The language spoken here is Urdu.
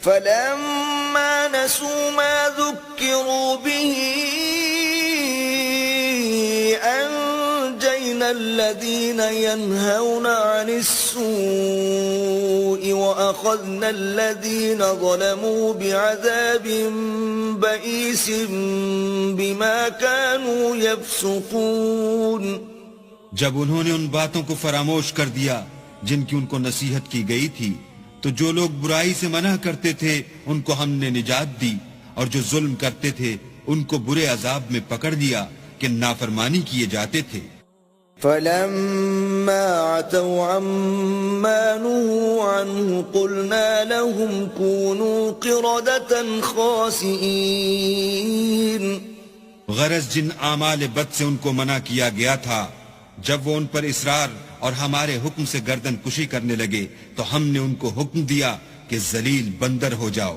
فلما نسوا ما ذكروا به أنجينا الذين ينهون عن السوء وأخذنا الذين ظلموا بعذاب بئيس بما كانوا يفسقون. جب انہوں نے ان باتوں کو فراموش کر دیا جن کی ان کو نصیحت کی گئی تھی تو جو لوگ برائی سے منع کرتے تھے ان کو ہم نے نجات دی، اور جو ظلم کرتے تھے ان کو برے عذاب میں پکڑ لیا کہ نافرمانی کیے جاتے تھے. فلما عتوا عما نهوا عنه قلنا لهم كونوا قردة خاسئين. غرض جن اعمال بد سے ان کو منع کیا گیا تھا، جب وہ ان پر اصرار اور ہمارے حکم سے گردن کشی کرنے لگے تو ہم نے ان کو حکم دیا کہ ذلیل بندر ہو جاؤ.